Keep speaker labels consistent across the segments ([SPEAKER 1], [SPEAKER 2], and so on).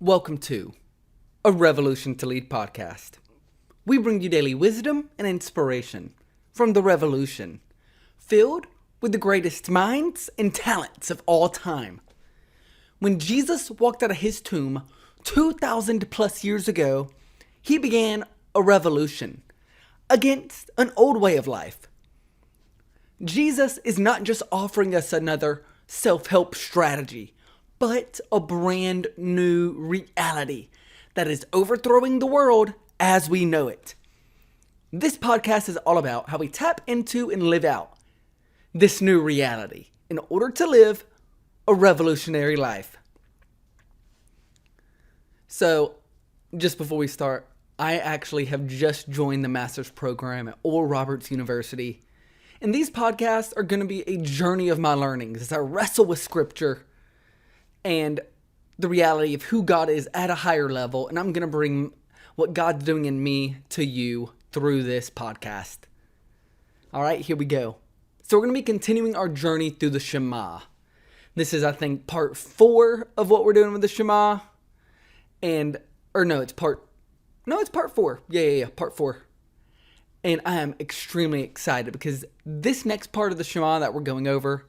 [SPEAKER 1] Welcome to A Revolution to Lead podcast. We bring you daily wisdom and inspiration from the revolution, filled with the greatest minds and talents of all time. When Jesus walked out of his tomb 2,000 plus years ago, he began a revolution against an old way of life. Jesus is not just offering us another self-help strategy, but a brand new reality that is overthrowing the world as we know it. This podcast is all about how we tap into and live out this new reality in order to live a revolutionary life. So, just before we start, I actually have just joined the master's program at Oral Roberts University. And these podcasts are going to be a journey of my learnings as I wrestle with scripture and the reality of who God is at a higher level. And I'm going to bring what God's doing in me to you through this podcast. All right, here we go. So we're going to be continuing our journey through the Shema. This is, I think, part 4 of what we're doing with the Shema. It's part 4. Yeah, part 4. And I am extremely excited because this next part of the Shema that we're going over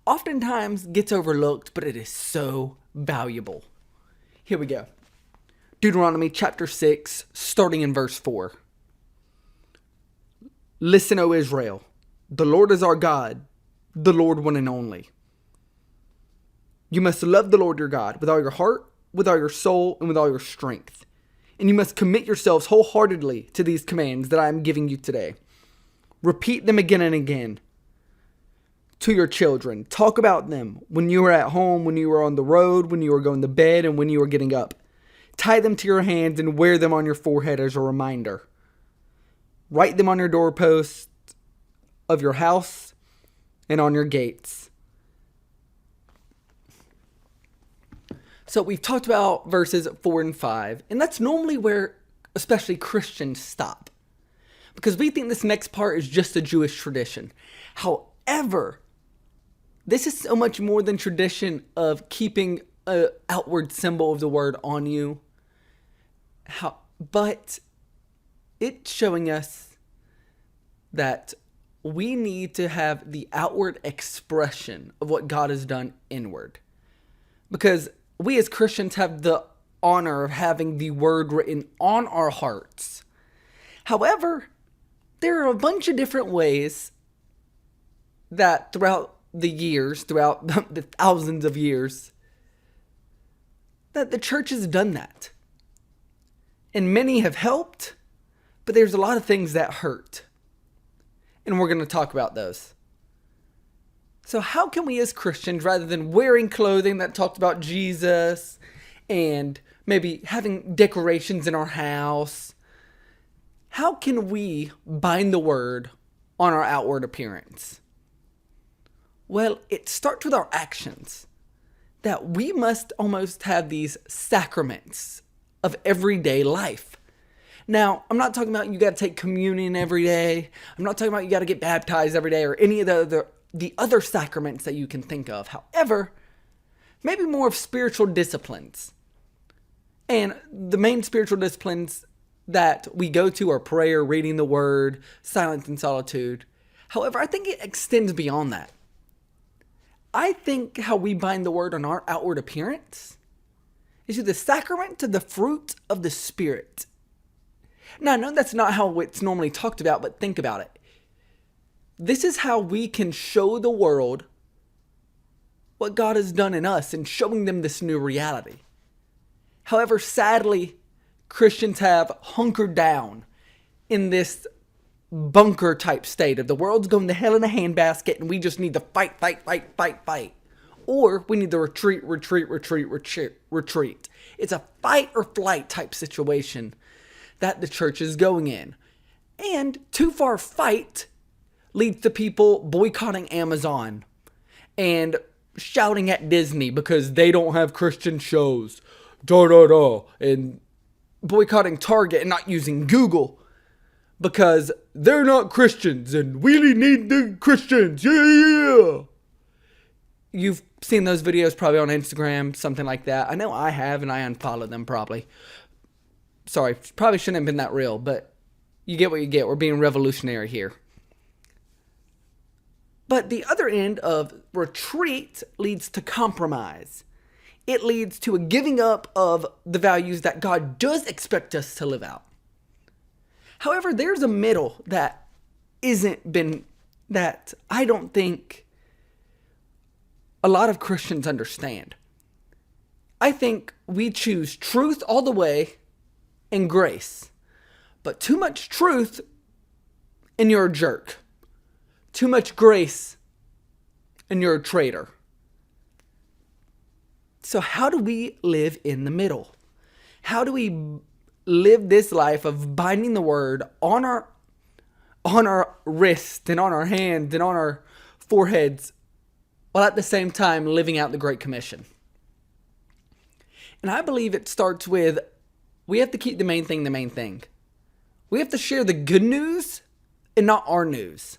[SPEAKER 1] oftentimes gets overlooked, but it is so valuable. Here we go. Deuteronomy chapter 6, starting in verse 4. Listen, O Israel, the Lord is our God, the Lord one and only. You must love the Lord your God with all your heart, with all your soul, and with all your strength. And you must commit yourselves wholeheartedly to these commands that I am giving you today. Repeat them again and again to your children. Talk about them when you are at home, when you are on the road, when you are going to bed, and when you are getting up. Tie them to your hands and wear them on your forehead as a reminder. Write them on your doorposts of your house and on your gates. So we've talked about verses 4 and 5, and that's normally where especially Christians stop, because we think this next part is just a Jewish tradition. However, this is so much more than tradition of keeping an outward symbol of the word on you. But it's showing us that we need to have the outward expression of what God has done inward. Because we as Christians have the honor of having the word written on our hearts. However, there are a bunch of different ways that throughout the thousands of years, that the church has done that. And many have helped, but there's a lot of things that hurt. And we're going to talk about those. So how can we as Christians, rather than wearing clothing that talked about Jesus and maybe having decorations in our house, how can we bind the word on our outward appearance? Well, it starts with our actions. That we must almost have these sacraments of everyday life. Now, I'm not talking about you got to take communion every day. I'm not talking about you got to get baptized every day or any of the other sacraments that you can think of. However, maybe more of spiritual disciplines. And the main spiritual disciplines that we go to are prayer, reading the word, silence and solitude. However, I think it extends beyond that. I think how we bind the word on our outward appearance is through the sacrament to the fruit of the Spirit. Now, I know that's not how it's normally talked about, but think about it. This is how we can show the world what God has done in us and showing them this new reality. However, sadly, Christians have hunkered down in this bunker type state of the world's going to hell in a handbasket and we just need to fight. Or we need to retreat. It's a fight or flight type situation that the church is going in. And too far fight leads to people boycotting Amazon and shouting at Disney because they don't have Christian shows. And boycotting Target and not using Google because they're not Christians and we need the Christians. Yeah. You've seen those videos probably on Instagram, something like that. I know I have, and I unfollowed them probably. Sorry, probably shouldn't have been that real, but you get what you get. We're being revolutionary here. But the other end of retreat leads to compromise. It leads to a giving up of the values that God does expect us to live out. However, there's a middle that that I don't think a lot of Christians understand. I think we choose truth all the way and grace. But too much truth and you're a jerk. Too much grace and you're a traitor. So how do we live in the middle? How do we live this life of binding the word on our wrist and on our hands and on our foreheads, while at the same time living out the Great Commission? And I believe it starts with, we have to keep the main thing the main thing. We have to share the good news and not our news.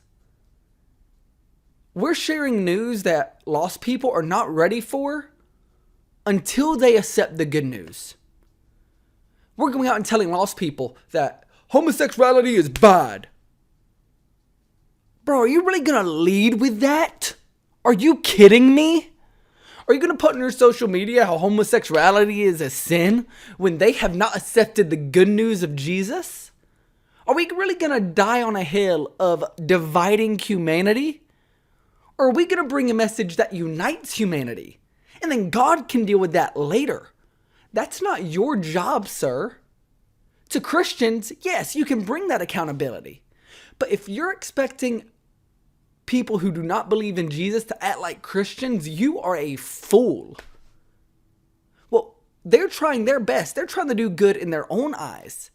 [SPEAKER 1] We're sharing news that lost people are not ready for until they accept the good news. We're going out and telling lost people that homosexuality is bad. Bro, are you really going to lead with that? Are you kidding me? Are you going to put on your social media how homosexuality is a sin when they have not accepted the good news of Jesus? Are we really going to die on a hill of dividing humanity? Or are we going to bring a message that unites humanity? And then God can deal with that later. That's not your job, sir. To Christians, yes, you can bring that accountability. But if you're expecting people who do not believe in Jesus to act like Christians, you are a fool. Well, they're trying their best. They're trying to do good in their own eyes.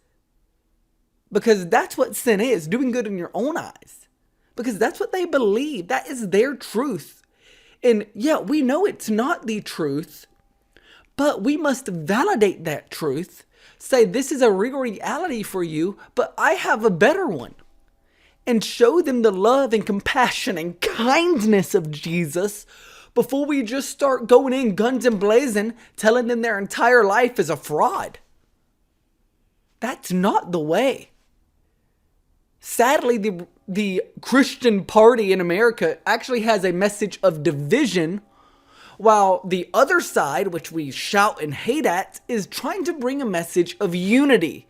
[SPEAKER 1] Because that's what sin is, doing good in your own eyes. Because that's what they believe. That is their truth. And yeah, we know it's not the truth, but we must validate that truth. Say, this is a real reality for you, but I have a better one. And show them the love and compassion and kindness of Jesus before we just start going in guns and blazing, telling them their entire life is a fraud. That's not the way. Sadly, the Christian party in America actually has a message of division, while the other side, which we shout and hate at, is trying to bring a message of unity.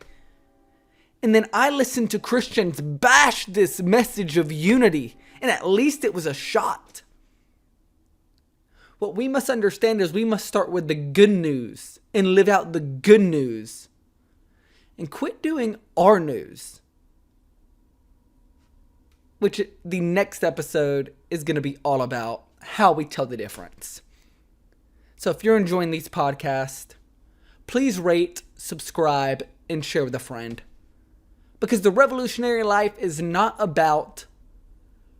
[SPEAKER 1] And then I listen to Christians bash this message of unity, and at least it was a shot. What we must understand is we must start with the good news and live out the good news and quit doing our news, which the next episode is going to be all about how we tell the difference. So if you're enjoying these podcasts, please rate, subscribe, and share with a friend. Because the revolutionary life is not about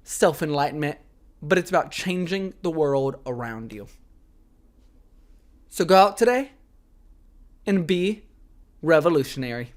[SPEAKER 1] self-enlightenment, but it's about changing the world around you. So go out today and be revolutionary.